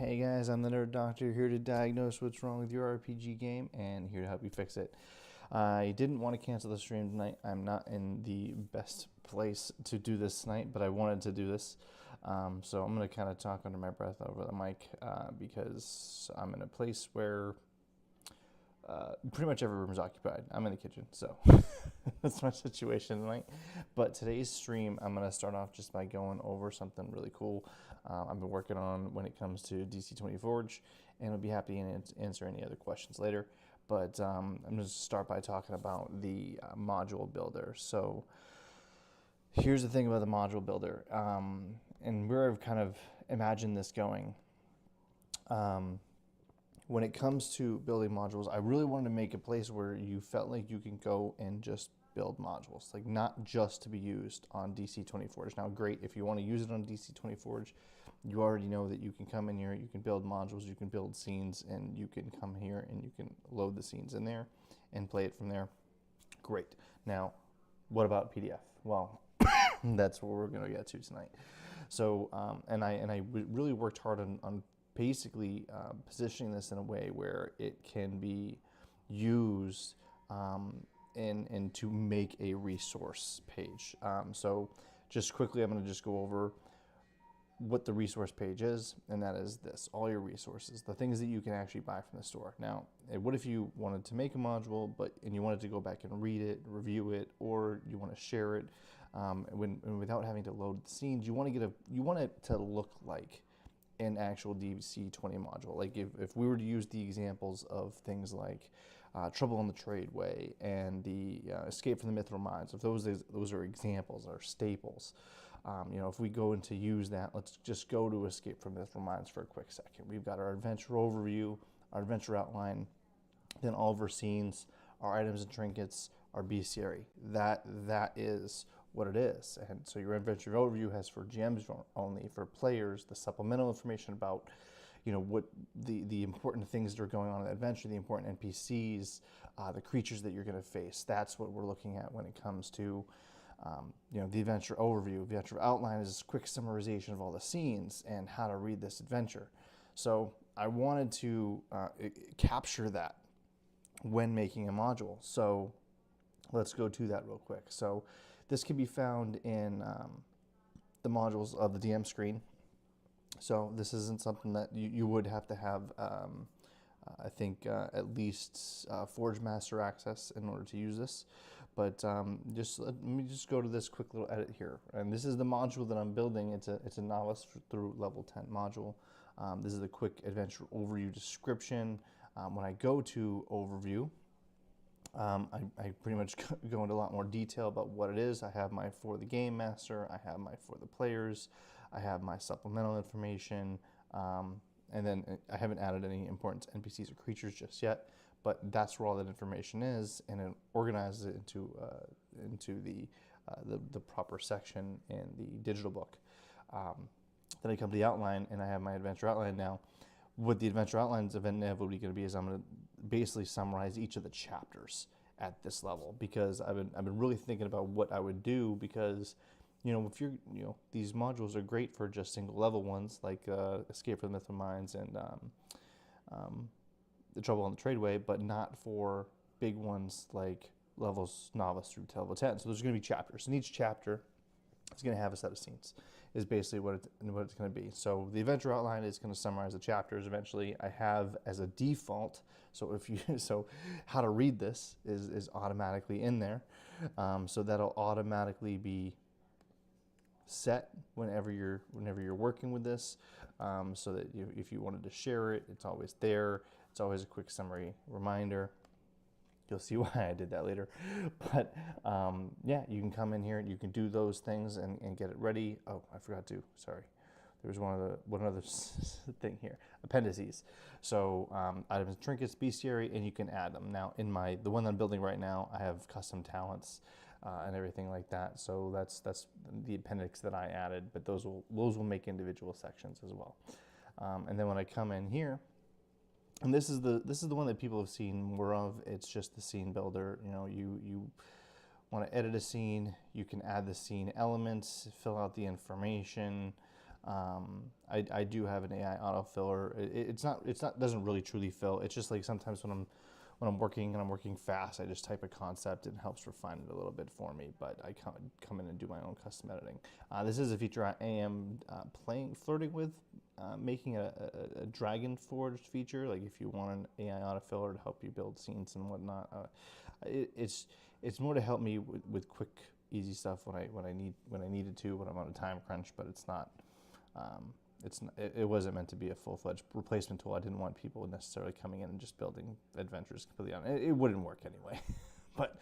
Hey guys, I'm the Nerd Doctor, here to diagnose what's wrong with your RPG game and here to help you fix it. I didn't want to cancel the stream tonight. I'm not in the best place to do this tonight, but I wanted to do this. So I'm going to kind of talk under my breath over the mic because I'm in a place where pretty much every room is occupied. I'm in the kitchen, so that's my situation tonight. But today's stream, I'm going to start off just by going over something really cool I've been working on when it comes to DC20 Forge, and I'll be happy to answer any other questions later. But I'm going to start by talking about the module builder. So here's the thing about the module builder, and where I've kind of imagined this going. When it comes to building modules, I really wanted to make a place where you felt like you can go and just build modules, like not just to be used on DC20 Forge. Now, great, if you want to use it on DC20 Forge, you already know that you can come in here, you can build modules, you can build scenes, and you can come here and you can load the scenes in there and play it from there. Great. Now, what about PDF? Well, that's what we're going to get to tonight. So, and I really worked hard on basically positioning this in a way where it can be used and to make a resource page. So just quickly, I'm going to just go over what the resource page is, and that is this: all your resources, the things that you can actually buy from the store. Now, what if you wanted to make a module, and you wanted to go back and read it, review it, or you want to share it, without having to load the scenes? You want it to look like an actual DC20 module. Like if we were to use the examples of things like Trouble on the Tradeway and the Escape from the Mithril Mines, if those are examples, are staples. If we go into use that, let's just go to Escape from Mithril Mines for a quick second. We've got our adventure overview, our adventure outline, then all of our scenes, our items and trinkets, our bestiary. That is what it is. And so your adventure overview has for GMs only, for players, the supplemental information about, what the important things that are going on in the adventure, the important NPCs, the creatures that you're going to face. That's what we're looking at when it comes to, the adventure overview. The adventure outline is a quick summarization of all the scenes and how to read this adventure. So I wanted to capture that when making a module. So let's go to that real quick. So this can be found in the modules of the DM screen. So this isn't something that you would have to have, I think, at least Forge Master access in order to use this. But let me just go to this quick little edit here. And this is the module that I'm building. It's a novice through level 10 module. This is the quick adventure overview description. When I go to overview, I pretty much go into a lot more detail about what it is. I have my for the game master, I have my for the players, I have my supplemental information, and then I haven't added any important NPCs or creatures just yet, but that's where all that information is, and it organizes it into the proper section in the digital book. Then I come to the outline, and I have my adventure outline now. What the adventure outline is inevitably going to be is I'm going to basically summarize each of the chapters at this level, because I've been really thinking about what I would do, because if you're these modules are great for just single level ones like Escape from the Mithril Mines and the Trouble on the Tradeway, but not for big ones like levels novice through to level 10. So there's going to be chapters, and each chapter is going to have a set of scenes, is basically what it's going to be. So the adventure outline is going to summarize the chapters. Eventually, I have as a default. So how to read this is automatically in there. So that'll automatically be set whenever you're working with this. So that if you wanted to share it, it's always there. It's always a quick summary reminder. You'll see why I did that later. But yeah, you can come in here and you can do those things and get it ready. Oh, I forgot to, sorry. There was one other thing here, appendices. So items and trinkets, bestiary, and you can add them. Now in the one that I'm building right now, I have custom talents and everything like that. So that's the appendix that I added, but those will make individual sections as well. And then when I come in here, and this is the one that people have seen more of. It's just the scene builder. You want to edit a scene, you can add the scene elements, fill out the information, I do have an AI autofiller. It's not doesn't really truly fill. It's just like sometimes when I'm working and I'm working fast, I just type a concept and it helps refine it a little bit for me. But I come in and do my own custom editing. This is a feature I am flirting with, making a Dragon Forged feature. Like if you want an AI autofiller to help you build scenes and whatnot, it's more to help me with quick, easy stuff when I needed to when I'm on a time crunch. But it's not. It wasn't meant to be a full-fledged replacement tool. I didn't want people necessarily coming in and just building adventures completely on it. It wouldn't work anyway. But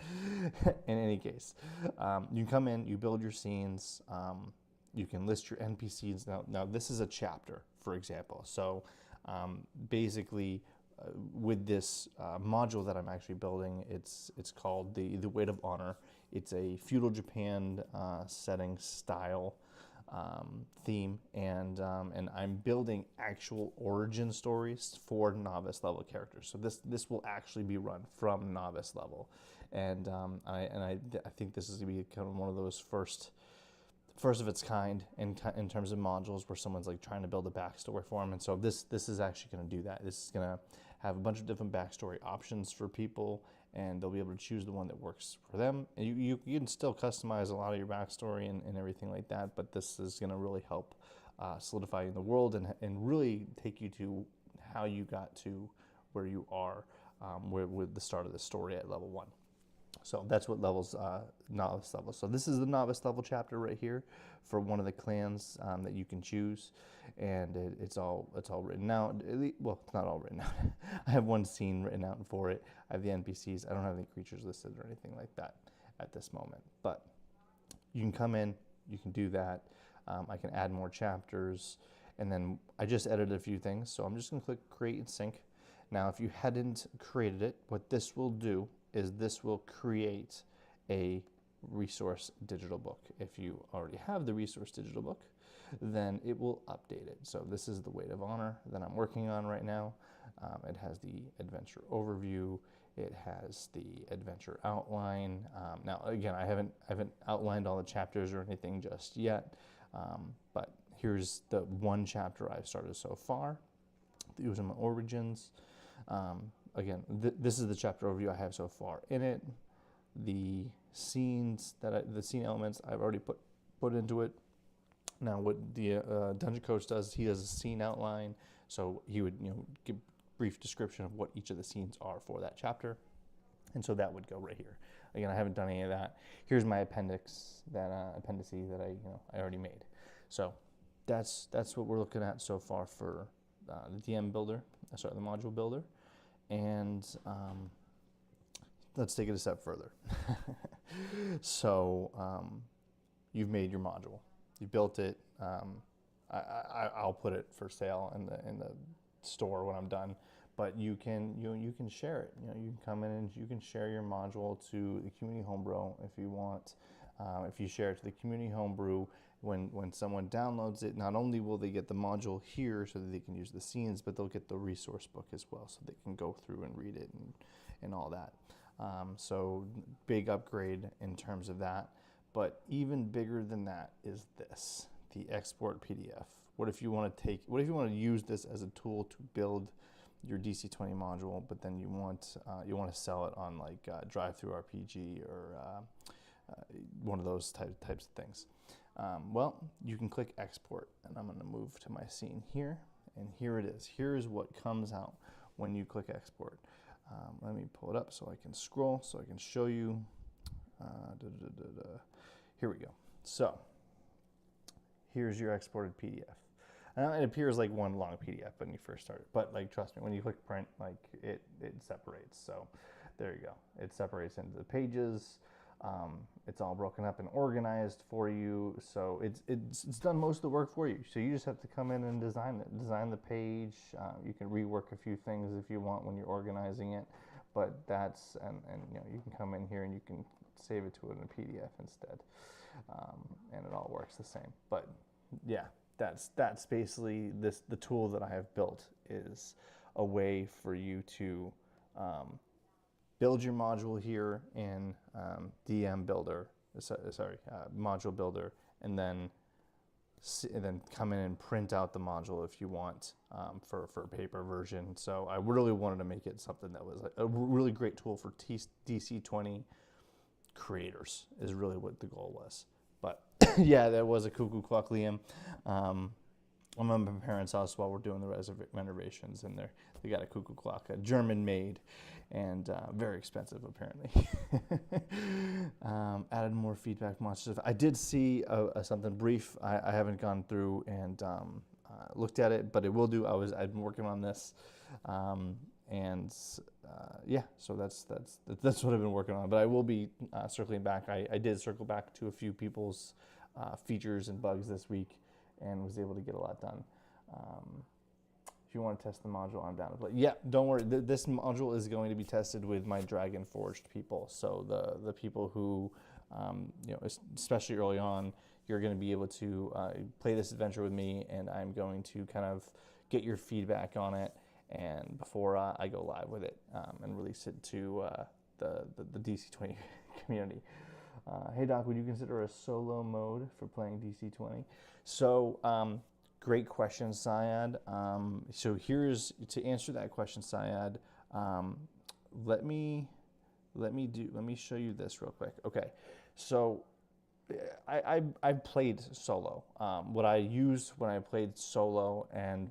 in any case, you come in, you build your scenes, you can list your NPCs. Now this is a chapter, for example. So basically, with this module that I'm actually building, it's called the Weight of Honor. It's a feudal Japan setting style theme, and I'm building actual origin stories for novice level characters. So this will actually be run from novice level, and I think this is gonna be kind of one of those first of its kind in terms of modules where someone's like trying to build a backstory for them. And so this is actually going to do that. This is going to have a bunch of different backstory options for people, and they'll be able to choose the one that works for them. And you can still customize a lot of your backstory and everything like that, but this is going to really help solidifying the world and really take you to how you got to where you are with the start of the story at level 1. So that's what levels novice level. So this is the novice level chapter right here for one of the clans that you can choose, and it's all written out. Well, it's not all written out. I have one scene written out for it. I have the NPCs. I don't have any creatures listed or anything like that at this moment. But you can come in, you can do that. I can add more chapters, and then I just edited a few things. So I'm just going to click create and sync. Now, if you hadn't created it, what this will do is this will create a resource digital book. If you already have the resource digital book, then it will update it. So this is the Weight of Honor that I'm working on right now. It has the adventure overview. It has the adventure outline. Now, again, I haven't outlined all the chapters or anything just yet, but here's the one chapter I've started so far. These are my origins. Again, this is the chapter overview I have so far in it. The scenes the scene elements I've already put into it. Now, what the dungeon coach does, he does a scene outline, so he would give brief description of what each of the scenes are for that chapter, and so that would go right here. Again, I haven't done any of that. Here's my appendices that I already made. So that's what we're looking at so far for the DM builder. Sorry, the module builder. And let's take it a step further. So you've made your module, you built it. I'll put it for sale in the store when I'm done. But you can share it. You can come in and you can share your module to the community homebrew if you want. If you share it to the community homebrew, when someone downloads it, not only will they get the module here so that they can use the scenes, but they'll get the resource book as well, so they can go through and read it and all that. So big upgrade in terms of that. But even bigger than that is this, the export PDF. What if you want to use this as a tool to build your DC20 module, but then you want to sell it on like Drive-Thru RPG or one of those types of things? Well, you can click export, and I'm going to move to my scene here, and here it is. Here is what comes out when you click export. Let me pull it up so I can scroll, so I can show you. Here we go. So here's your exported PDF. It appears like one long PDF when you first start it, but like trust me, when you click print, like it separates. So there you go. It separates into the pages. It's all broken up and organized for you. So it's done most of the work for you. So you just have to come in and design it. Design the page. You can rework a few things if you want when you're organizing it. But that's and you can come in here and you can save it to it in a PDF instead, and it all works the same. But yeah, that's basically the tool that I have built is a way for you to build your module here in DM Builder, module builder, and then and then come in and print out the module if you want for a paper version. So I really wanted to make it something that was a really great tool for DC20 creators is really what the goal was. But yeah, that was a cuckoo clock, Liam. I'm at my parents' house while we're doing the renovations, and they got a cuckoo clock, a German made, and very expensive apparently. Added more feedback, more stuff. I did see something brief. I haven't gone through and looked at it, but it will do. I've been working on this, and yeah. So that's what I've been working on. But I will be circling back. I did circle back to a few people's features and bugs this week, and was able to get a lot done. If you want to test the module, I'm down to play. Yeah, don't worry. This module is going to be tested with my Dragon Forged people. So the people who, you know, especially early on, you're going to be able to play this adventure with me, and I'm going to kind of get your feedback on it, and before I go live with it and release it to the DC20 community. Hey Doc, would you consider a solo mode for playing DC20? So, great question, Syed. So here's, to answer that question, Syed, let me show you this real quick. Okay, so I've played solo. What I used when I played solo, and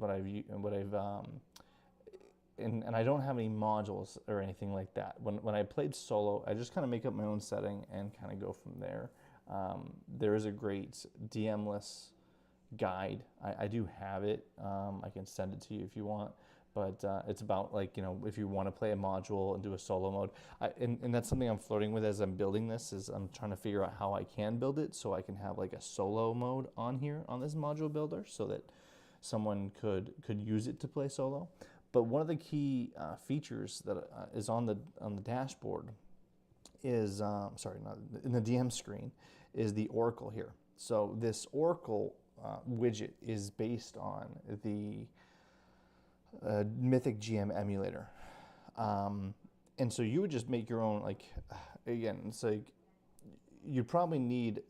and I don't have any modules or anything like that. When I played solo, I just kind of make up my own setting and kind of go from there. There is a great DM-less guide. I do have it. I can send it to you if you want, but it's about, like, you know, if you want to play a module and do a solo mode. And that's something I'm flirting with as I'm building this, is I'm trying to figure out how I can build it so I can have like a solo mode on here on this module builder, so that someone could use it to play solo. But one of the key features that is on the dashboard is, sorry, not in the DM screen, is the Oracle here. So this Oracle widget is based on the Mythic GM emulator. And so you would just make your own, like, again, it's like, you probably need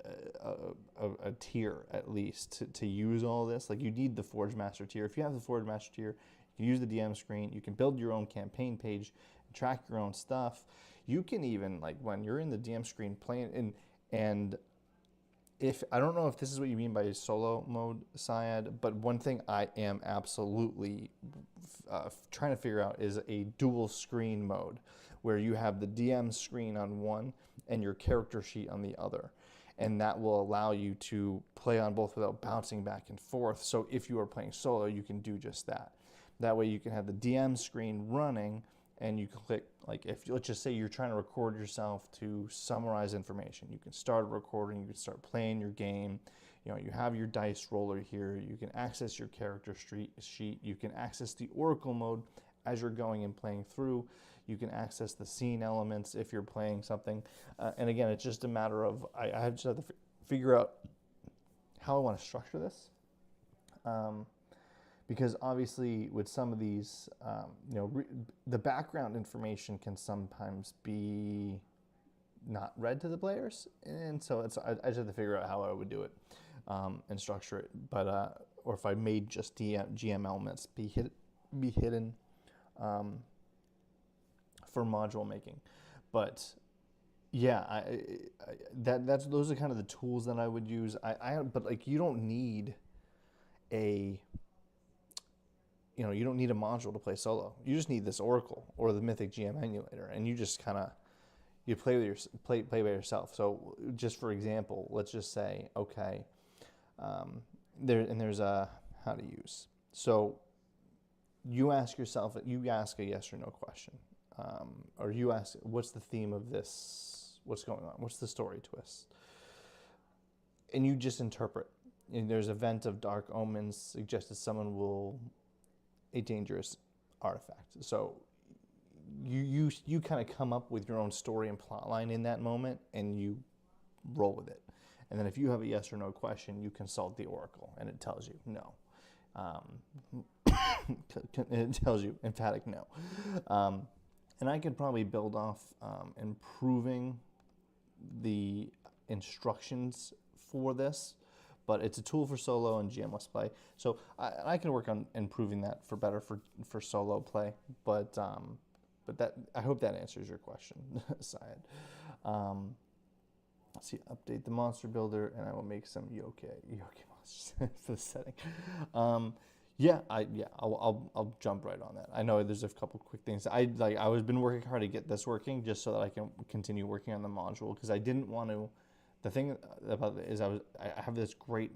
a tier at least to use all this. Like, you need the Forge Master tier. If you have the Forge Master tier, you can use the DM screen. You can build your own campaign page, track your own stuff. You can even, like, when you're in the DM screen playing, and if, I don't know if this is what you mean by solo mode, Syed, but one thing I am absolutely trying to figure out is a dual screen mode, where you have the DM screen on one and your character sheet on the other. And that will allow you to play on both without bouncing back and forth. So if you are playing solo, you can do just that. That way you can have the DM screen running, and you can click, like, if, let's just say you're trying to record yourself to summarize information, you can start recording, you can start playing your game. You know, you have your dice roller here, you can access your character sheet, you can access the Oracle mode as you're going and playing through. You can access the scene elements if you're playing something. And again, it's just a matter of, I just have to figure out how I want to structure this. Because obviously with some of these, you know, the background information can sometimes be not read to the players. And so I just have to figure out how I would do it and structure it. But, or if I made just GM elements be hidden for module making. But yeah, those are kind of the tools that I would use. But, like, you don't need you don't need a module to play solo. You just need this Oracle or the Mythic GM emulator, and you just kind of, you play by yourself. So just for example, let's just say, okay, there's a how to use. So you ask yourself, you ask a yes or no question, or you ask, what's the theme of this? What's going on? What's the story twist? And you just interpret. And there's event of dark omens suggested someone will a dangerous artifact. So you kind of come up with your own story and plot line in that moment, and you roll with it. And then if you have a yes or no question, you consult the Oracle, and it tells you no. It tells you emphatic no. And I could probably build off improving the instructions for this, but it's a tool for solo and GMless play. So I can work on improving that for better for solo play. But that, I hope that answers your question, Syed. Let's see, update the monster builder, and I will make some yokai monsters for the setting. I'll jump right on that. I know there's a couple quick things. I was been working hard to get this working just so that I can continue working on the module, because I didn't want to. The thing about it is I have this great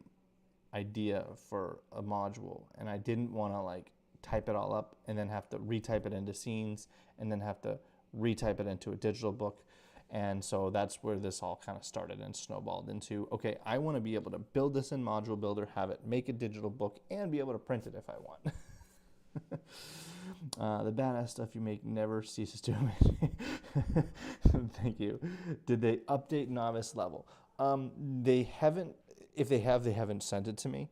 idea for a module, and I didn't want to like type it all up and then have to retype it into scenes and then have to retype it into a digital book. And so that's where this all kind of started and snowballed into, okay, I want to be able to build this in Module Builder, have it make a digital book, and be able to print it if I want. The badass stuff you make never ceases to amaze. Thank you. Did they update novice level? They haven't. If they have, they haven't sent it to me.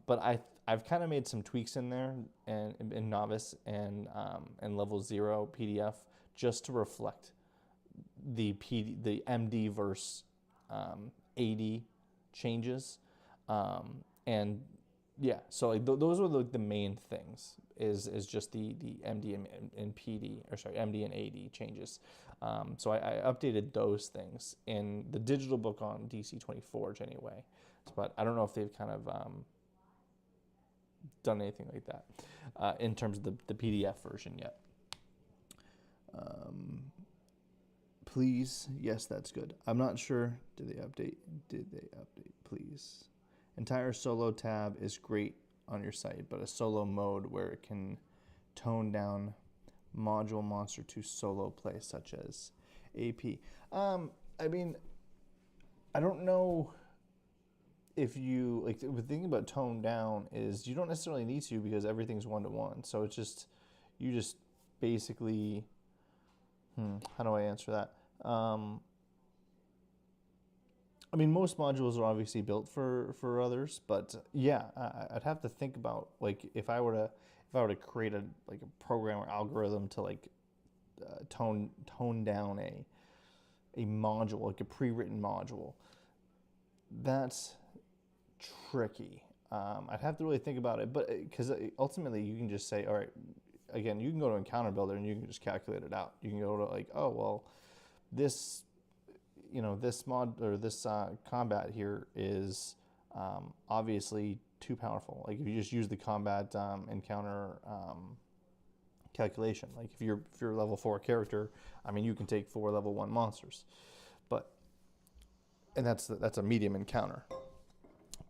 But I've kind of made some tweaks in there and in novice and level 0 PDF just to reflect the MD versus AD changes, and yeah, so like those are the main things. Is just the MD and PD, or sorry, MD and AD changes. So I updated those things in the digital book on DC20 Forge anyway, but I don't know if they've kind of done anything like that in terms of the PDF version yet. Please, yes, that's good. I'm not sure. Did they update? Please. Entire solo tab is great on your site, but a solo mode where it can tone down module monster to solo play, such as AP. I mean, I don't know if you like. The thing about tone down is you don't necessarily need to, because everything's 1-to-1. So it's just you just basically. How do I answer that? I mean, most modules are obviously built for others, but yeah, I'd have to think about, like, if I were to create a program or algorithm to like tone down a module, like a pre-written module. That's tricky. I'd have to really think about it, but because ultimately you can just say, all right, again, you can go to Encounter Builder and you can just calculate it out. You can go to like, oh well, this mod or this combat here is obviously too powerful. Like if you just use the combat encounter calculation, like if you're a level 4 character, I mean you can take 4 level 1 monsters, and that's a medium encounter.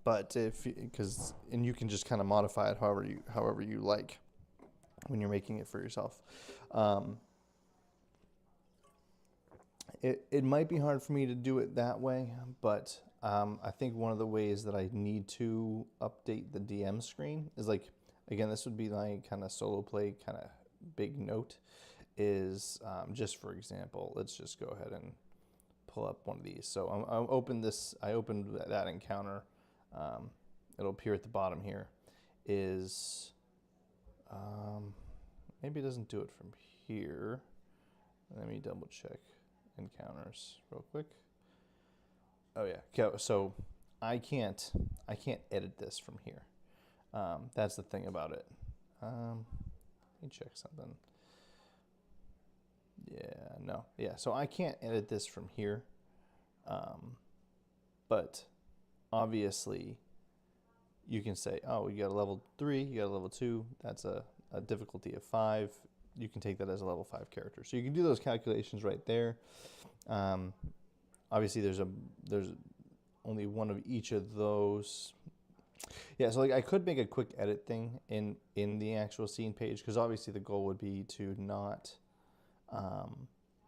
But and you can just kind of modify it however you like when you're making it for yourself. It might be hard for me to do it that way, but I think one of the ways that I need to update the DM screen is, like, again, this would be like kind of solo play kind of big note, is just for example, let's just go ahead and pull up one of these. So I opened that encounter. It'll appear at the bottom here. Is maybe it doesn't do it from here. Let me double check encounters real quick. Oh yeah, okay, so I can't edit this from here. That's the thing about it. Let me check something. Yeah, so I can't edit this from here. But obviously you can say, oh, you got a level 3, you got a level 2, that's a difficulty of 5. You can take that as a level 5 character. So you can do those calculations right there. Obviously there's only one of each of those. Yeah, so like I could make a quick edit thing in the actual scene page, because obviously the goal would be to not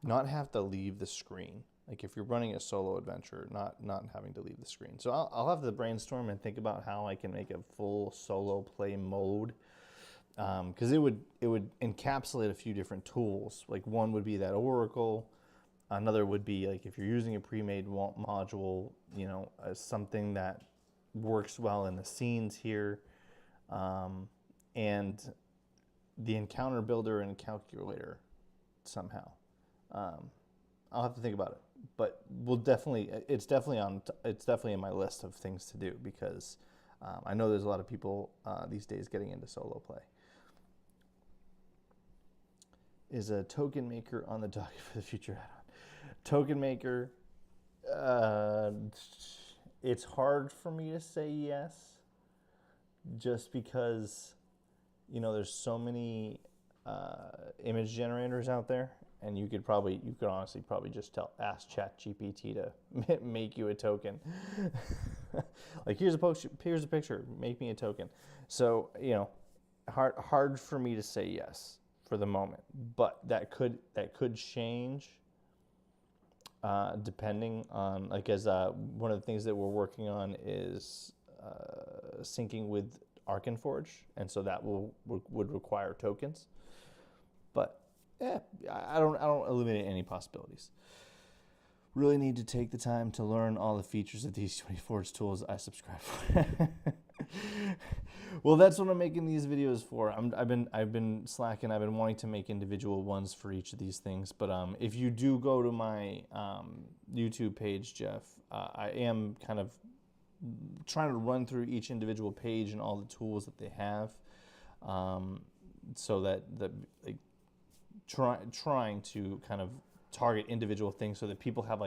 have to leave the screen. Like if you're running a solo adventure, not having to leave the screen. So I'll have to brainstorm and think about how I can make a full solo play mode, because it would encapsulate a few different tools. Like one would be that Oracle, another would be like if you're using a pre-made module, something that works well in the scenes here, and the encounter builder and calculator somehow. I'll have to think about it. but we'll definitely, it's definitely in my list of things to do, because I know there's a lot of people these days getting into solo play. Is a token maker on the docket for the future add-on? Token maker, it's hard for me to say yes, just because, you know, there's so many image generators out there, and you could honestly probably just ask ChatGPT to make you a token. Like, here's a picture, make me a token. So, you know, hard for me to say yes for the moment, but that could change depending on, like, as one of the things that we're working on is syncing with Forge, and so that would require tokens. But I don't eliminate any possibilities. Really need to take the time to learn all the features of DC20 Forge tools I subscribe for. Well, that's what I'm making these videos for. I've been slacking. I've been wanting to make individual ones for each of these things. But if you do go to my YouTube page, Jeff, I am kind of trying to run through each individual page and all the tools that they have, so that like trying to kind of target individual things so that people have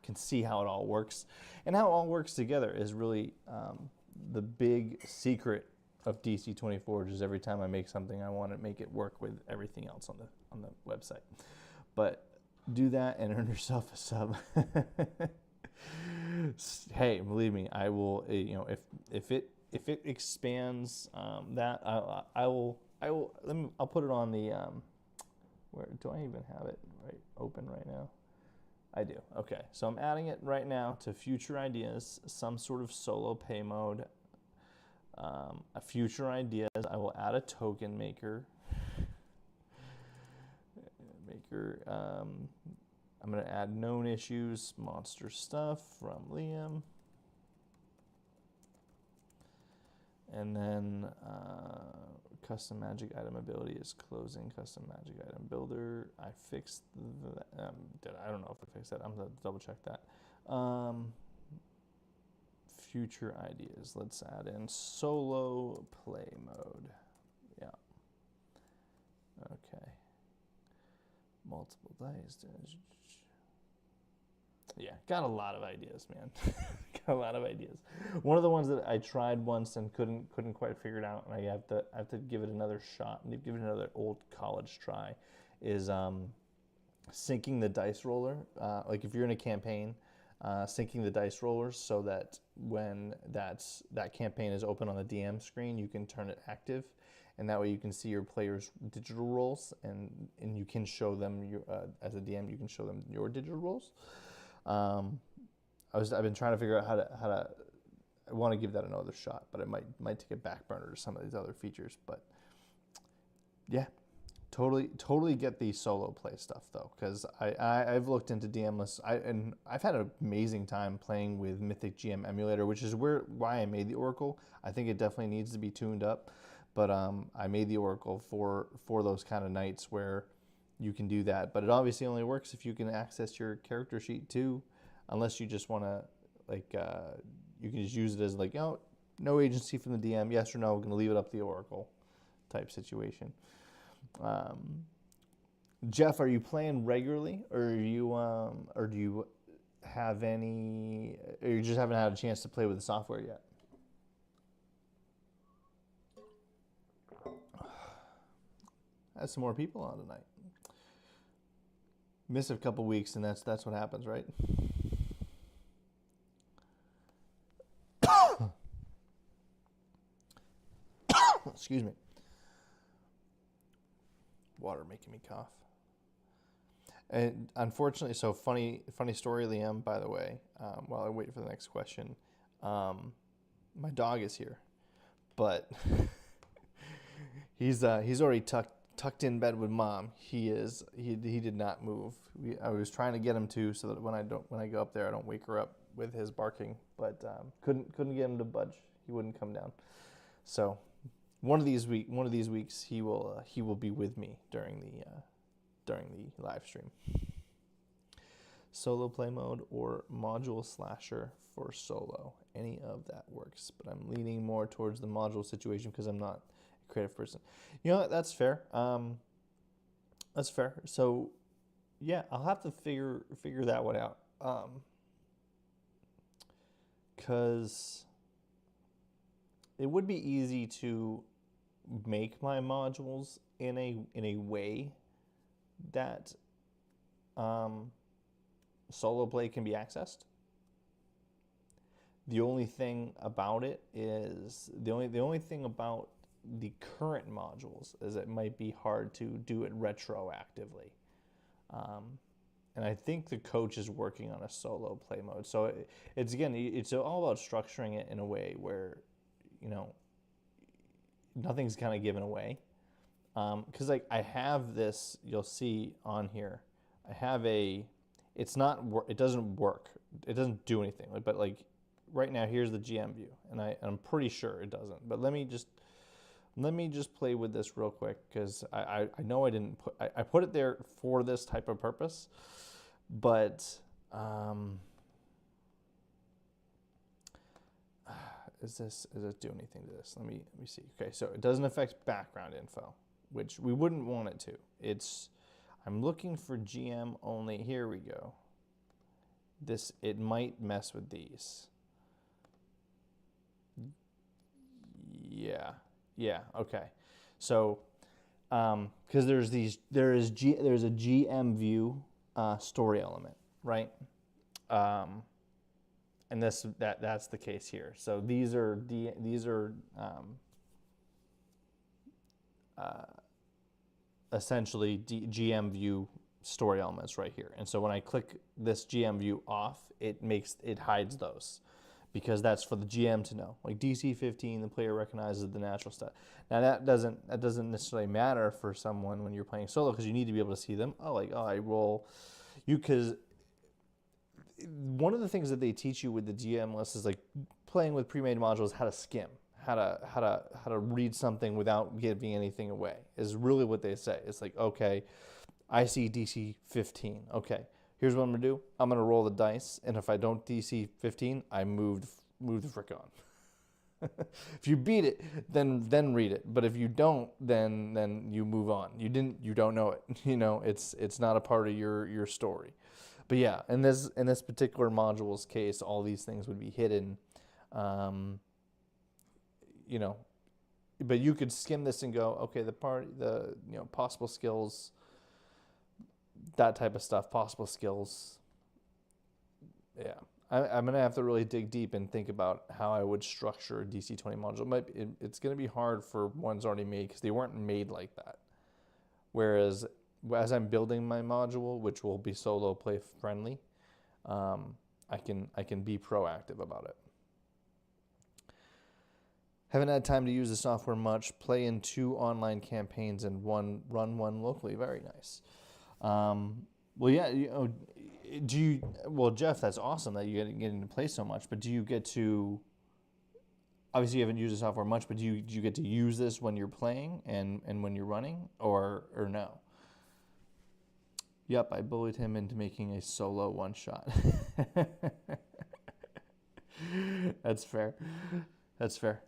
can see how it all works, and how it all works together is really the big secret of DC20 Forge. Is every time I make something, I want to make it work with everything else on the website. But do that and earn yourself a sub. Hey, believe me, I will. You know, if it expands that, I'll put it on the where do I even have it open right now? I do. Okay, so I'm adding it right now to future ideas, some sort of solo pay mode. A future ideas, I will add a token maker. I'm going to add known issues, monster stuff from Liam. And then custom magic item ability is closing custom magic item builder. I fixed that. I don't know if I fixed that. I'm going to double check that. Future ideas. Let's add in solo play mode. Yeah. Okay. Multiple dice. Yeah, got a lot of ideas, man. Got a lot of ideas. One of the ones that I tried once and couldn't quite figure it out, and I have to give it another shot and give it another old college try, is syncing the dice roller. Like if you're in a campaign, syncing the dice rollers so that when that campaign is open on the DM screen, you can turn it active, and that way you can see your players' digital rolls, and you can show them as a DM, you can show them your digital rolls. I've been trying to figure out how to. I want to give that another shot, but it might take a back burner to some of these other features. But yeah, totally get the solo play stuff though, because I've looked into DMless, and I've had an amazing time playing with Mythic GM Emulator, which is why I made the Oracle. I think it definitely needs to be tuned up, but I made the Oracle for those kind of nights where you can do that. But it obviously only works if you can access your character sheet too, unless you just want to you can just use it as no agency from the DM, yes or no, we're going to leave it up to the Oracle type situation. Jeff, are you playing regularly, or do you have any, or you just haven't had a chance to play with the software yet? Had some more people on tonight. Miss a couple weeks, and that's what happens, right? Excuse me. Water making me cough. And unfortunately, so funny story, Liam, by the way, while I wait for the next question, my dog is here, but he's already tucked in bed with mom. He did not move. I was trying to get him to, so that when I go up there, I don't wake her up with his barking, but couldn't get him to budge. He wouldn't come down. So one of these weeks he will be with me during the live stream. solo play mode or module slasher for solo. Any of that works, but I'm leaning more towards the module situation because I'm not a creative person. You know what? That's fair. That's fair. So, yeah, I'll have to figure that one out. Because it would be easy to make my modules in a way that solo play can be accessed. The only thing about it is the only thing about the current modules is it might be hard to do it retroactively. And I think the coach is working on a solo play mode. So it's all about structuring it in a way where, you know, nothing's kind of given away. Because like I have this, you'll see on here, I have it doesn't work. It doesn't do anything. But like right now, here's the GM view, and I'm pretty sure it doesn't. But let me just play with this real quick because I know I put it there for this type of purpose, but is it do anything to this? Let me see. Okay, so it doesn't affect background info, which we wouldn't want it to. I'm looking for GM only. Here we go. It might mess with these. Yeah, okay. So, because there is a GM view story element, right? And that's the case here. So these are essentially GM view story elements right here. And so when I click this GM view off, it hides those, because that's for the GM to know. Like DC15, the player recognizes the natural stuff. Now that doesn't necessarily matter for someone when you're playing solo, because you need to be able to see them. I roll you, because one of the things that they teach you with the GM list is like playing with pre-made modules, how to skim, how to read something without giving anything away is really what they say. It's like, okay, I see DC 15. Okay, here's what I'm gonna do. I'm gonna roll the dice, and if I don't DC 15, I move the frick on. If you beat it, then read it. But if you don't, then you move on. You don't know it. You know, it's not a part of your story. But yeah, in this particular module's case, all these things would be hidden. You know, but you could skim this and go, okay, the possible skills, that type of stuff, possible skills. Yeah, I'm gonna have to really dig deep and think about how I would structure a DC20 module. It's gonna be hard for ones already made because they weren't made like that. Whereas as I'm building my module, which will be solo play friendly, I can be proactive about it. Haven't had time to use the software much. Play in 2 online campaigns and run one locally. Very nice. Well, yeah, Jeff, that's awesome that you're getting to play so much, but do you get to, obviously you haven't used the software much, but do you get to use this when you're playing and when you're running, or no? Yep, I bullied him into making a solo one-shot. That's fair. That's fair.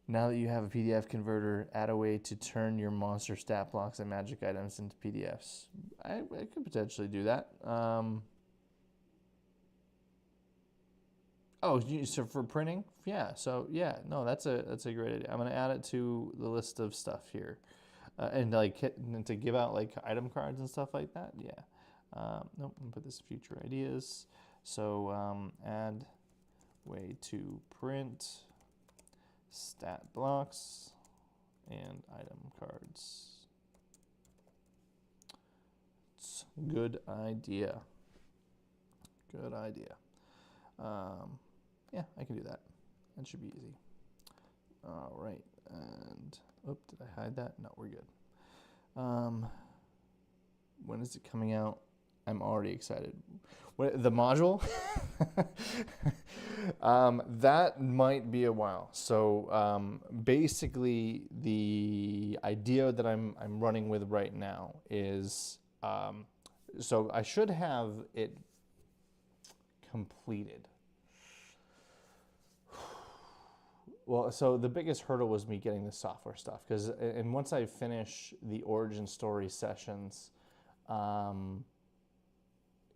Now that you have a PDF converter, add a way to turn your monster stat blocks and magic items into PDFs. I could potentially do that. So for printing? Yeah, so yeah, no, that's a great idea. I'm going to add it to the list of stuff here. And to give out like item cards and stuff like that. Yeah. Nope. I'm gonna put this future ideas. So add way to print stat blocks and item cards. It's a good idea. Good idea. Yeah, I can do that. That should be easy. All right. And did I hide that? No, we're good. When is it coming out? I'm already excited. The module? That might be a while. So basically, the idea that I'm running with right now is So I should have it completed. Well, so the biggest hurdle was me getting the software stuff, and once I finish the origin story sessions,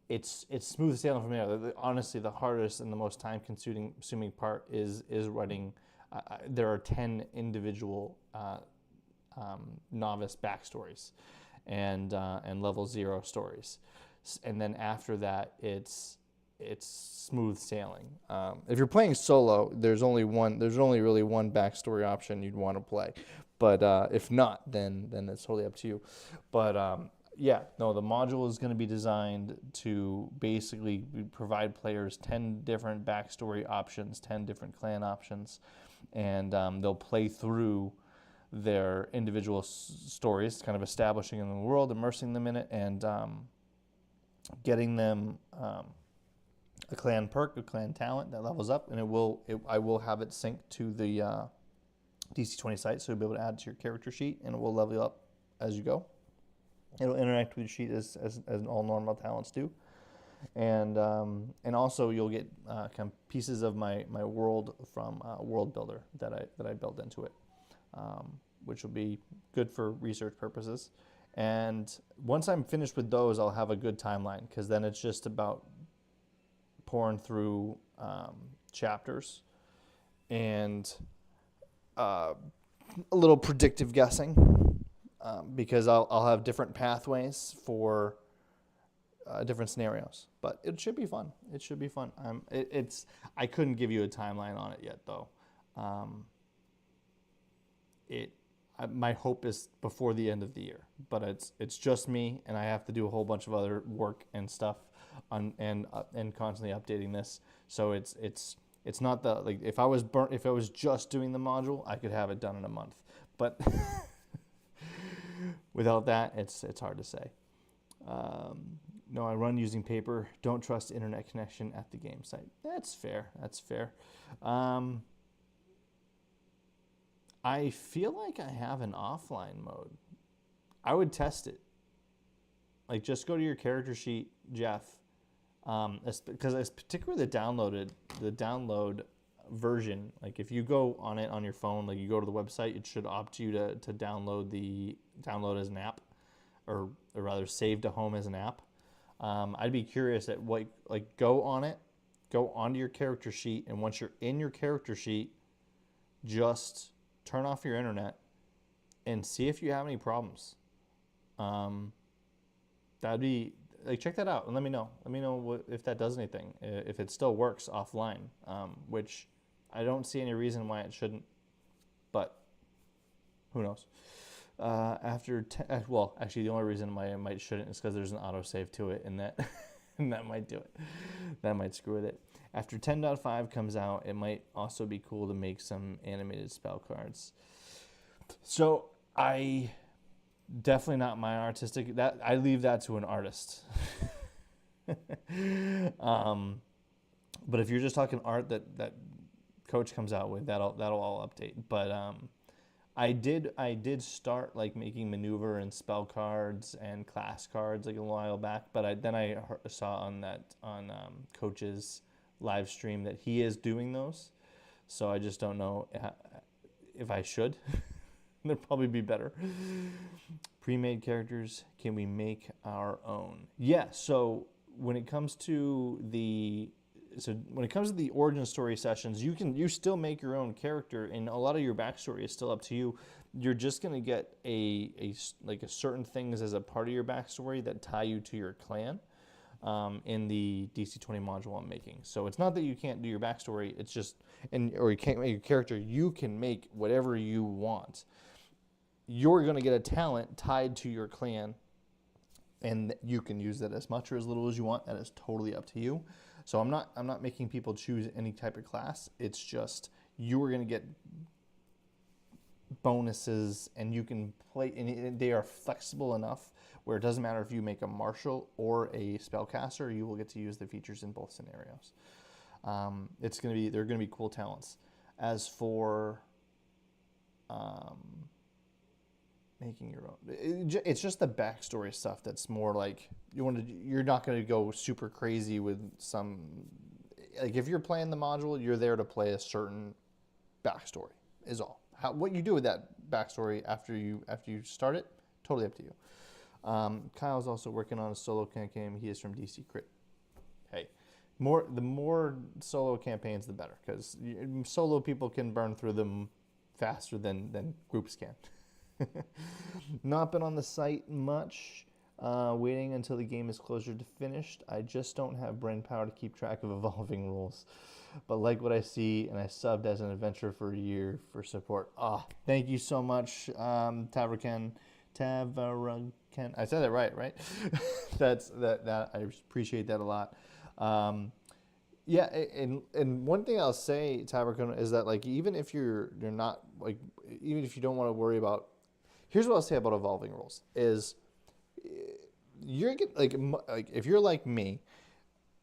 it's smooth sailing from there. Honestly, the hardest and the most time consuming part is writing. There are 10 individual novice backstories, and level 0 stories, and then after that it's smooth sailing. If you're playing solo, there's only really one backstory option you'd want to play, but if not, then it's totally up to you. But yeah, no, the module is going to be designed to basically provide players 10 different backstory options, 10 different clan options, and they'll play through their individual stories, kind of establishing in the world, immersing them in it, and getting them a clan perk, a clan talent that levels up, and I will have it synced to the DC20 site, so you'll be able to add to your character sheet, and it will level you up as you go. It'll interact with your sheet as all normal talents do, and also you'll get kind of pieces of my world from World Builder that I built into it, which will be good for research purposes. And once I'm finished with those, I'll have a good timeline, because then it's just about pouring through chapters and a little predictive guessing, because I'll have different pathways for different scenarios. But it should be fun. It should be fun. I couldn't give you a timeline on it yet, though. My hope is before the end of the year, but it's just me, and I have to do a whole bunch of other work and stuff, and constantly updating this. So it's not the, like, if I was just doing the module, I could have it done in a month, but without that, it's hard to say. No, I run using paper. Don't trust internet connection at the game site. That's fair. I feel like I have an offline mode. I would test it. Like, just go to your character sheet, Jeff, because it's particularly the download version. Like, if you go on it on your phone, like you go to the website, it should opt you to download as an app, or rather save to home as an app. I'd be curious at what, like, go onto your character sheet, and once you're in your character sheet, just turn off your internet and see if you have any problems. That'd be, like, check that out and let me know. Let me know if that does anything, if it still works offline, which I don't see any reason why it shouldn't, but who knows. Well, actually, the only reason why it might shouldn't is because there's an autosave to it, and that and that might do it. That might screw with it. After 10.5 comes out, it might also be cool to make some animated spell cards. So I definitely not my artistic. That I leave that to an artist. But if you're just talking art that Coach comes out with, that'll all update. But I did start, like, making maneuver and spell cards and class cards, like, a while back. But I saw on Coach's live stream that he is doing those. So I just don't know if I should. They'd probably be better. Pre-made characters, can we make our own? Yeah. So when it comes to the origin story sessions, you still make your own character, and a lot of your backstory is still up to you. You're just gonna get a certain things as a part of your backstory that tie you to your clan, in the DC20 module I'm making. So it's not that you can't do your backstory. It's just, or you can't make your character. You can make whatever you want. You're gonna get a talent tied to your clan, and you can use that as much or as little as you want. That is totally up to you. So I'm not making people choose any type of class. It's just you are going to get bonuses, and you can play, and they are flexible enough where it doesn't matter if you make a martial or a spellcaster, you will get to use the features in both scenarios. They're going to be cool talents. As for making your own. It's just the backstory stuff that's more like you're not going to go super crazy with some. Like if you're playing the module, you're there to play a certain backstory. Is all. What you do with that backstory after you start it, totally up to you. Kyle's also working on a solo campaign. He is from DC Crit. Hey, the more solo campaigns, the better, because solo people can burn through them faster than groups can. Not been on the site much. Waiting until the game is closer to finished. I just don't have brain power to keep track of evolving rules. But like what I see, and I subbed as an adventurer for a year for support. Thank you so much, Tavraken. I said that right? that I appreciate that a lot. Yeah, and one thing I'll say, Tavraken, is that like even if you're not like, even if you don't want to worry about, here's what I'll say about evolving rules is you're like if you're like me,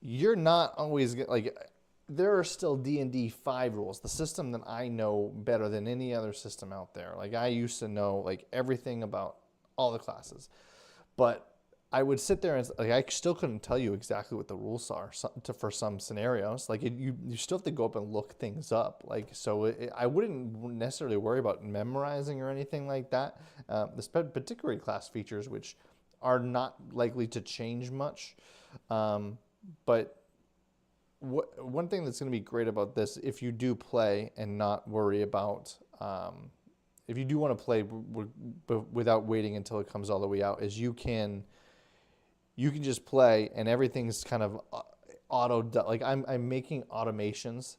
you're not always like. There are still D&D 5 rules, the system that I know better than any other system out there. Like I used to know like everything about all the classes, but I would sit there and like I still couldn't tell you exactly what the rules are for some scenarios. Like you still have to go up and look things up. Like so, I wouldn't necessarily worry about memorizing or anything like that. Particularly class features, which are not likely to change much, but. One thing that's going to be great about this, if you do play and not worry about, if you do want to play without waiting until it comes all the way out, is you can just play and everything's kind of like I'm making automations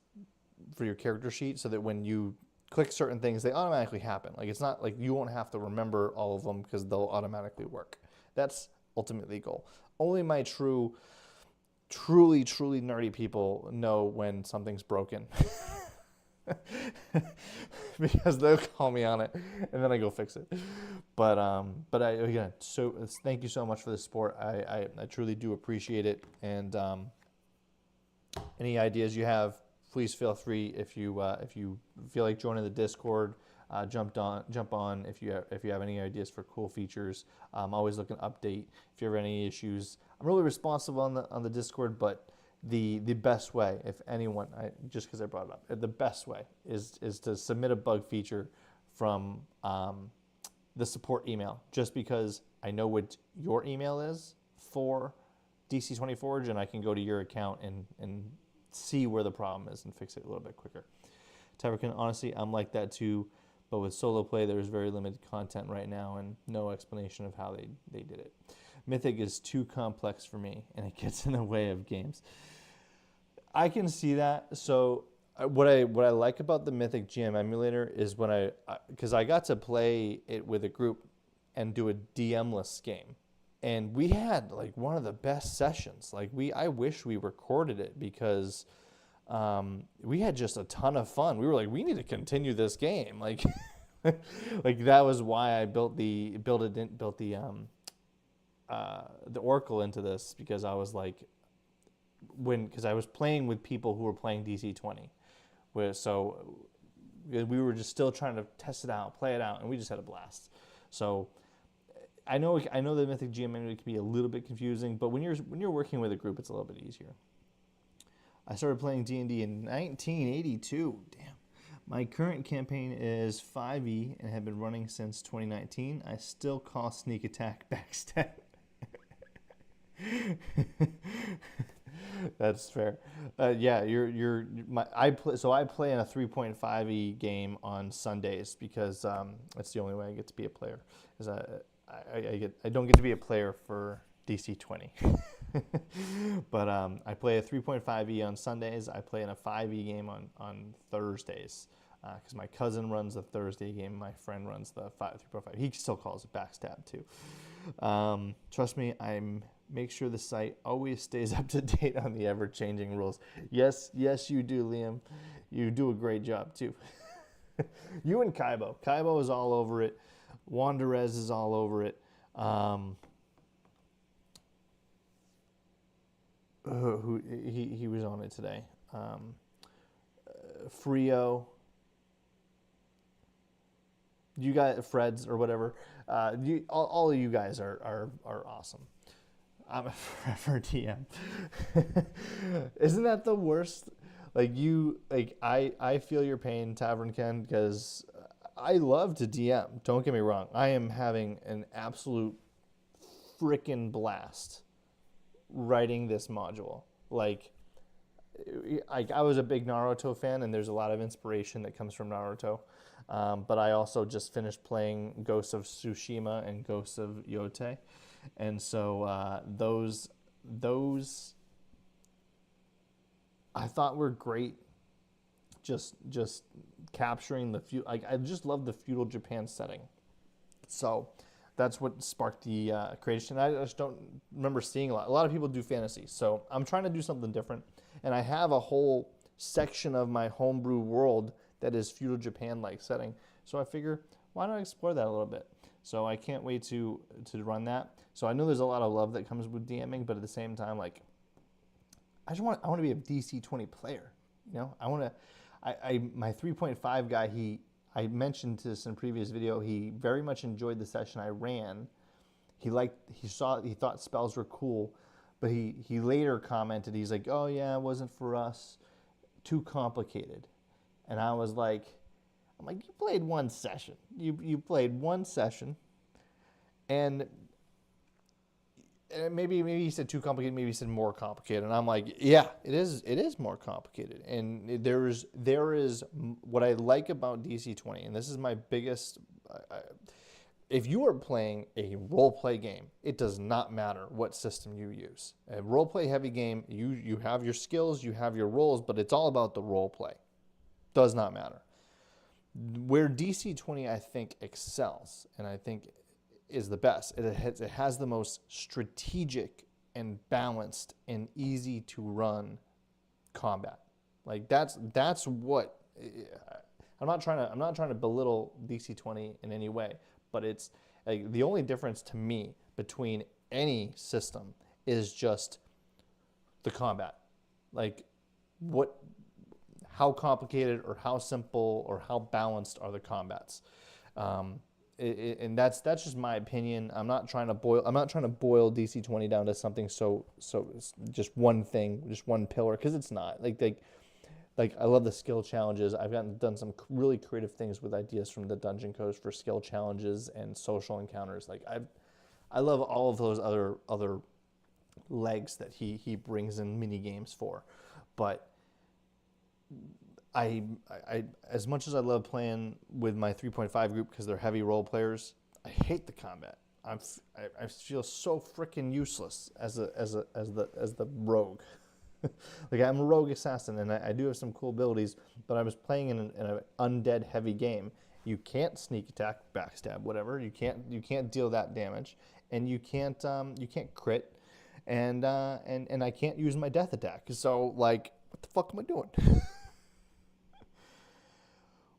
for your character sheet so that when you click certain things, they automatically happen. Like it's not like you won't have to remember all of them because they'll automatically work. That's ultimately the goal. Only my truly nerdy people know when something's broken because they'll call me on it and then I go fix it. But again, so thank you so much for the support. I truly do appreciate it. And any ideas you have, please feel free. If you feel like joining the Discord, jump on. If you have any ideas for cool features, I'm always looking to update. If you have any issues, I'm really responsive on the Discord. But the best way, if anyone, just because I brought it up, the best way is to submit a bug feature from the support email. Just because I know what your email is for DC20 Forge, and I can go to your account and see where the problem is and fix it a little bit quicker. Taverkin, honestly, I'm like that too. But with solo play, there's very limited content right now and no explanation of how they did it. Mythic is too complex for me, and it gets in the way of games. I can see that. So what I like about the Mythic GM emulator is when because I got to play it with a group and do a DM-less game. And we had like one of the best sessions. Like I wish we recorded it because we had just a ton of fun. We were like, we need to continue this game. Like, like that was why I built the Oracle into this, because I was like, because I was playing with people who were playing DC20, so we were just still trying to test it out, play it out, and we just had a blast. So I know the Mythic GM can be a little bit confusing, but when you're working with a group, it's a little bit easier. I started playing D&D in 1982. Damn. My current campaign is 5e and have been running since 2019. I still call sneak attack backstab. That's fair. Yeah, I play in a 3.5e game on Sundays because that's the only way I get to be a player. Is I don't get to be a player for DC20. But I play a 3.5e on Sundays. I play in a 5e game on Thursdays because my cousin runs the Thursday game. My friend runs the 3.5. He still calls it backstab too. Trust me, make sure the site always stays up to date on the ever-changing rules. Yes, you do, Liam. You do a great job too. You and Kaibo. Kaibo is all over it. Wanderez is all over it. He was on it today. Frio. you guys, Freds or whatever, all of you guys are awesome. I'm a forever DM. Isn't that the worst? I feel your pain, Tavern Ken, because I love to DM. Don't get me wrong. I am having an absolute freaking blast writing this module. I was a big Naruto fan, and there's a lot of inspiration that comes from Naruto. But I also just finished playing Ghosts of Tsushima and Ghosts of Yote. And so those I thought were great. Just capturing the feudal. I just love the feudal Japan setting. So that's what sparked the creation. I just don't remember seeing a lot. A lot of people do fantasy, so I'm trying to do something different. And I have a whole section of my homebrew world that is feudal Japan-like setting. So I figure, why not explore that a little bit? So I can't wait to run that. So I know there's a lot of love that comes with DMing, but at the same time, I want to be a DC20 player. My 3.5 guy, I mentioned this in a previous video. He very much enjoyed the session I ran. He thought spells were cool, but he later commented, he's like, oh yeah, it wasn't for us, too complicated. And I'm like, you played one session. You played one session, and maybe he said too complicated. Maybe he said more complicated. And I'm like, yeah, it is more complicated. And there is what I like about DC20, and this is my biggest. If you are playing a role play game, it does not matter what system you use. A role play heavy game, you have your skills, you have your roles, but it's all about the role play. Does not matter. Where DC20, I think, excels, and I think is the best, it has the most strategic and balanced and easy to run combat. That's what I'm not trying to belittle DC20 in any way, but it's the only difference to me between any system is just the combat. How complicated or how simple or how balanced are the combats? And that's just my opinion. I'm not trying to boil DC20 down to something so just one thing, just one pillar, because it's not. I love the skill challenges. I've done some really creative things with ideas from the dungeon codes for skill challenges and social encounters. I love all of those other legs that he brings in mini games for, but I as much as I love playing with my 3.5 group because they're heavy role players, I hate the combat. I feel so freaking useless as the rogue. I'm a rogue assassin, and I do have some cool abilities, but I was playing in an undead heavy game. You can't sneak attack, backstab, whatever. You can't deal that damage, and you can't crit, and I can't use my death attack. So what the fuck am I doing?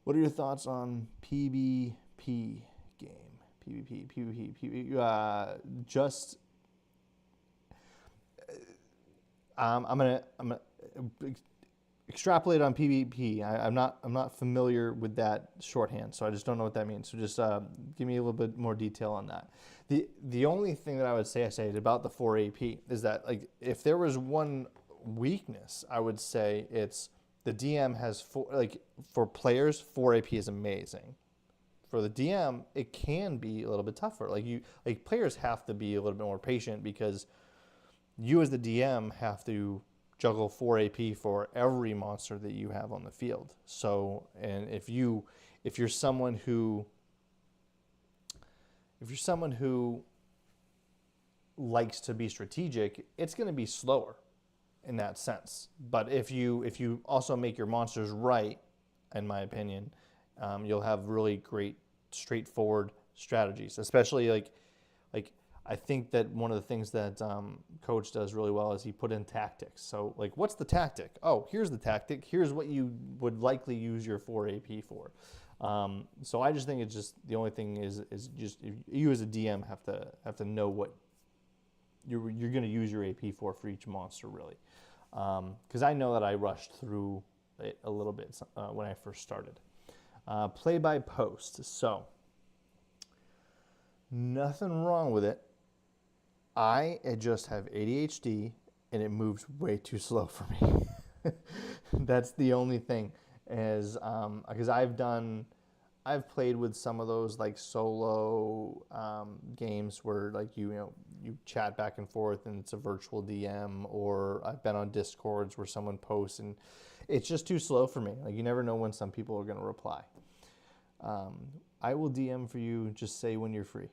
What are your thoughts on PvP game? PvP. I'm gonna extrapolate on PvP. I'm not familiar with that shorthand, so I just don't know what that means. So just give me a little bit more detail on that. The only thing that I would say about the 4 AP is that if there was one weakness, I would say it's the DM has for players 4 AP is amazing. For the DM, it can be a little bit tougher. Players have to be a little bit more patient because you as the DM have to juggle 4 AP for every monster that you have on the field. So, and if you're someone who likes to be strategic, it's going to be slower in that sense. But if you also make your monsters right, in my opinion, you'll have really great straightforward strategies. Especially I think that one of the things that Coach does really well is he put in tactics. So what's the tactic? Oh, here's the tactic. Here's what you would likely use your 4 AP for. So I just think it's just the only thing is just you as a DM have to know what you're going to use your AP for each monster, really. Because I know that I rushed through it a little bit when I first started. Play by post. So Nothing wrong with it. I just have ADHD and it moves way too slow for me. That's the only thing is because I've played with some of those like solo games where like you chat back and forth and it's a virtual DM, or I've been on Discords where someone posts and it's just too slow for me. Like you never know when some people are going to reply. I will DM for you. Just say when you're free.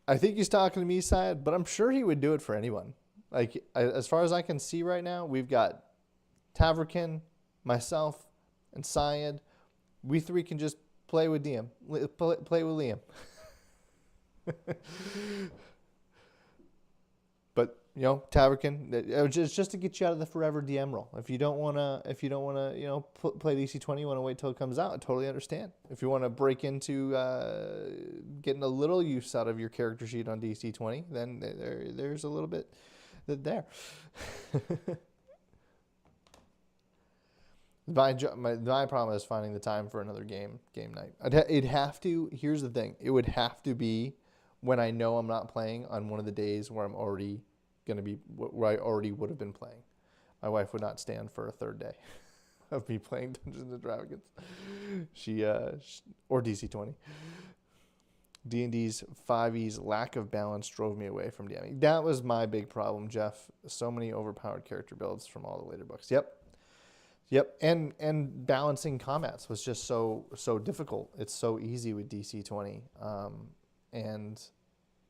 I think he's talking to me, Syed, but I'm sure he would do it for anyone. Like as far as I can see right now, we've got Tavrikin, myself, and Syed. We three can just play with DM, play with Liam. But Tavrikin, it's just to get you out of the forever DM role. If you don't wanna, play DC20, you wanna wait till it comes out. I totally understand. If you wanna break into getting a little use out of your character sheet on DC20, then there's a little bit there. My problem is finding the time for another game night. It'd have to. Here's the thing. It would have to be when I know I'm not playing on one of the days where I'm already where I already would have been playing. My wife would not stand for a third day of me playing Dungeons and Dragons. Or DC20. D&D's 5e's lack of balance drove me away from DMing. That was my big problem, Jeff. So many overpowered character builds from all the later books. Yep. And balancing combats was just so difficult. It's so easy with DC20. And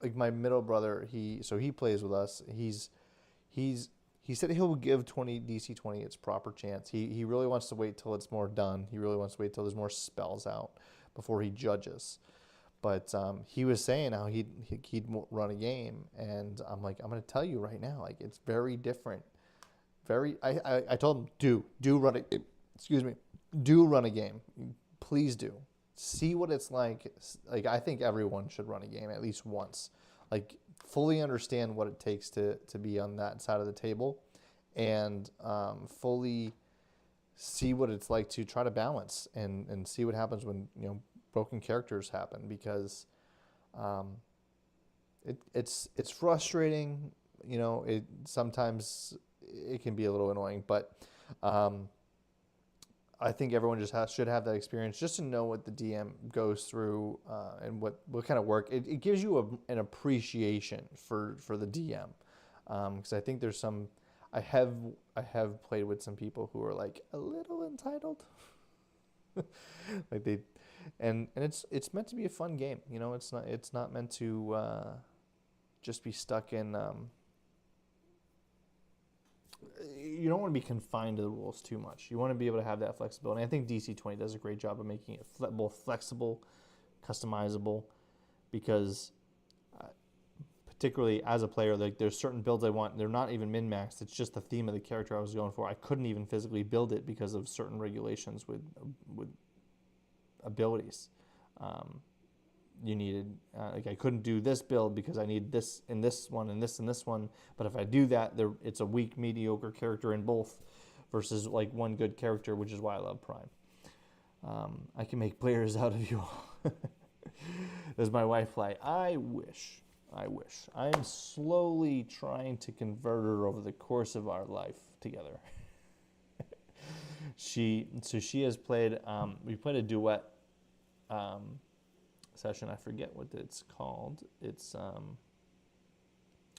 like my middle brother, he plays with us. He said he'll give DC20 its proper chance. He really wants to wait till it's more done. He really wants to wait till there's more spells out before he judges. But he was saying how he'd run a game, and I'm like, I'm going to tell you right now, like it's very different. I told him do run it. Excuse me, do run a game. Please do. See what it's like. Like I think everyone should run a game at least once. Like fully understand what it takes to be on that side of the table, and fully see what it's like to try to balance and see what happens when broken characters happen, because it's frustrating. It sometimes it can be a little annoying, but I think everyone just should have that experience just to know what the DM goes through and what kind of work. It gives you an appreciation for the DM, because I think there's some. I have played with some people who are like a little entitled, like they, and it's meant to be a fun game. It's not meant to just be stuck in. You don't want to be confined to the rules too much. You want to be able to have that flexibility. And I think DC20 does a great job of making it both flexible, customizable, because particularly as a player, like there's certain builds I want. They're not even min-maxed. It's just the theme of the character I was going for. I couldn't even physically build it because of certain regulations with abilities. You needed like I couldn't do this build because I need this in this one and this in this one. But if I do that, it's a weak, mediocre character in both, versus like one good character, which is why I love Prime. I can make players out of you all. As my wife like, I wish. I'm slowly trying to convert her over the course of our life together. She has played. We played a duet. Session. I forget what it's called. It's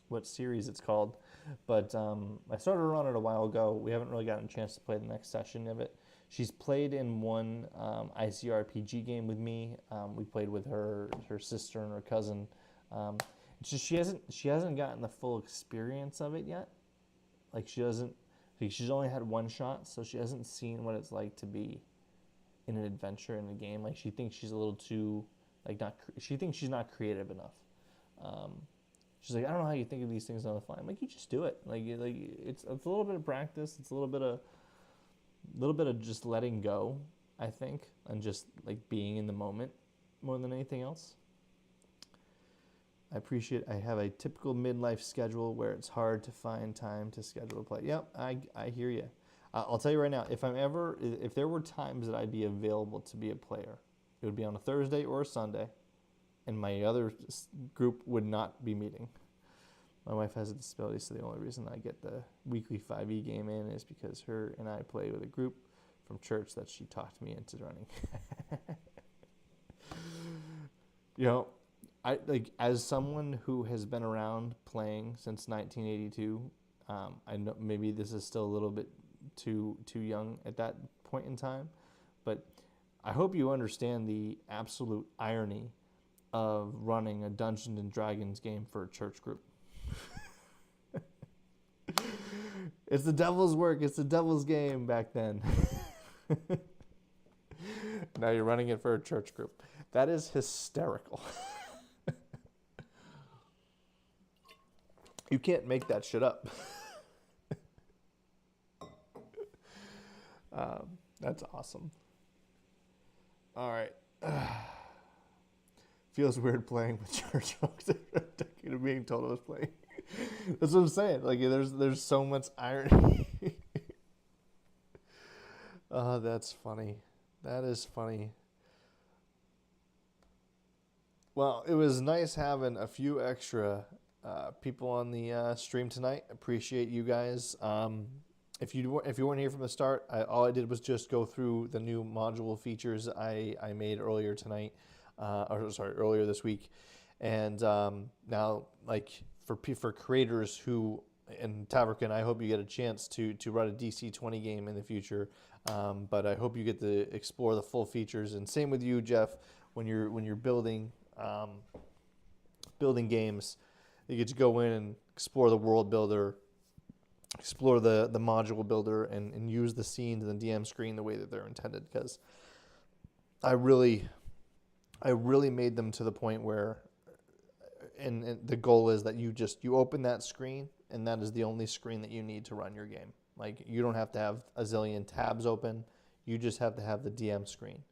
what series it's called, but I started her on it a while ago. We haven't really gotten a chance to play the next session of it. She's played in one ICRPG game with me. We played with her sister and her cousin. It's just she hasn't gotten the full experience of it yet. Like she's only had one shot, so she hasn't seen what it's like to be in an adventure in a game. Like she thinks she's a little too she thinks she's not creative enough. She's like, I don't know how you think of these things on the fly. I'm like, you just do it. Like it's a little bit of practice. It's a little bit of just letting go, I think, and just like being in the moment more than anything else. I have a typical midlife schedule where it's hard to find time to schedule a play. Yep, I hear you. I'll tell you right now, if there were times that I'd be available to be a player, It would be on a Thursday or a Sunday, and my other group would not be meeting. My wife has a disability, so the only reason I get the weekly 5e game in is because her and I play with a group from church that she talked me into running. You know, I like, as someone who has been around playing since 1982. I know maybe this is still a little bit too young at that point in time, but I hope you understand the absolute irony of running a Dungeons and Dragons game for a church group. It's the devil's work. It's the devil's game back then. Now you're running it for a church group. That is hysterical. You can't make that shit up. That's awesome. All right. Feels weird playing with church folks. Being told I was playing. That's what I'm saying. Like, there's so much irony. Oh, that's funny. That is funny. Well, it was nice having a few extra people on the stream tonight. Appreciate you guys. If you weren't here from the start, all I did was just go through the new module features I made earlier tonight, earlier this week, and now, like, for creators who, and Taverkin, I hope you get a chance to run a DC20 game in the future, but I hope you get to explore the full features. And same with you, Jeff, when you're building games, you get to go in and explore the world builder, explore the module builder, and use the scenes and the DM screen the way that they're intended, because I really made them to the point where, and the goal is that you open that screen, and that is the only screen that you need to run your game. Like, you don't have to have a zillion tabs open. You just have to have the DM screen.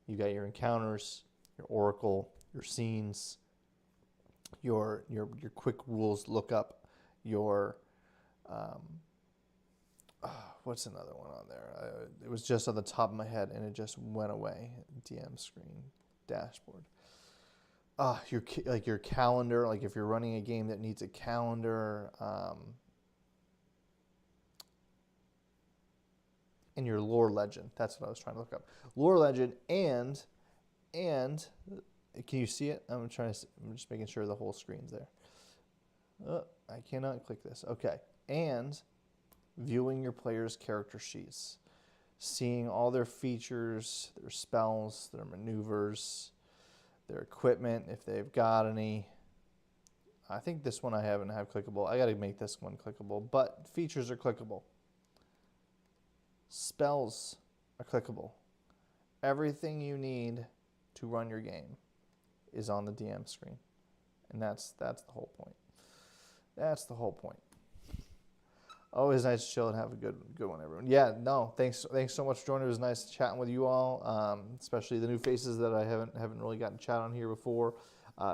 You got your encounters, your oracle, your scenes, your quick rules lookup, your what's another one on there? It was just on the top of my head and it just went away. DM screen, dashboard. Your calendar. Like, if you're running a game that needs a calendar, and your lore legend. That's what I was trying to look up. Lore legend and can you see it? I'm just making sure the whole screen's there. I cannot click this. Okay. And viewing your players' character sheets, seeing all their features, their spells, their maneuvers, their equipment, if they've got any. I think this one I haven't have clickable. I got to make this one clickable, but features are clickable. Spells are clickable. Everything you need to run your game is on the DM screen. And that's the whole point. That's the whole point. Always nice to chill and have a good one, everyone. Yeah, no, thanks so much for joining. It was nice chatting with you all, especially the new faces that I haven't really gotten to chat on here before.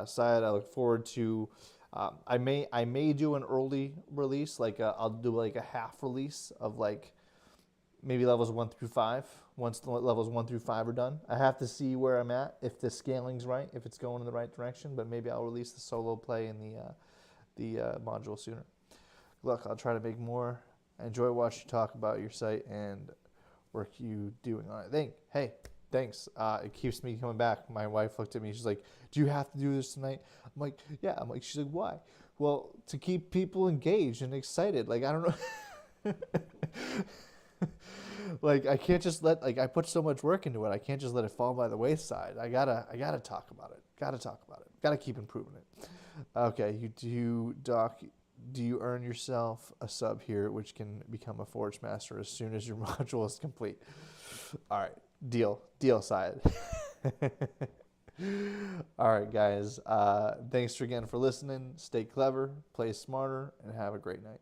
Syed, I look forward to. I may do an early release, like I'll do like a half release of like maybe levels 1 through 5. Once the levels 1 through 5 are done, I have to see where I'm at, if the scaling's right, if it's going in the right direction. But maybe I'll release the solo play in the module sooner. Look, I'll try to make more. I enjoy watching you talk about your site and work you doing on it. Thanks. It keeps me coming back. My wife looked at me. She's like, "Do you have to do this tonight?" I'm like, "Yeah." I'm like, she's like, "Why?" Well, to keep people engaged and excited. Like, I don't know. Like, I can't just let, like, I put so much work into it. I can't just let it fall by the wayside. I gotta talk about it. Gotta keep improving it. Okay, do you earn yourself a sub here, which can become a Forge Master as soon as your module is complete? All right, deal side. All right, guys. Thanks again for listening. Stay clever, play smarter, and have a great night.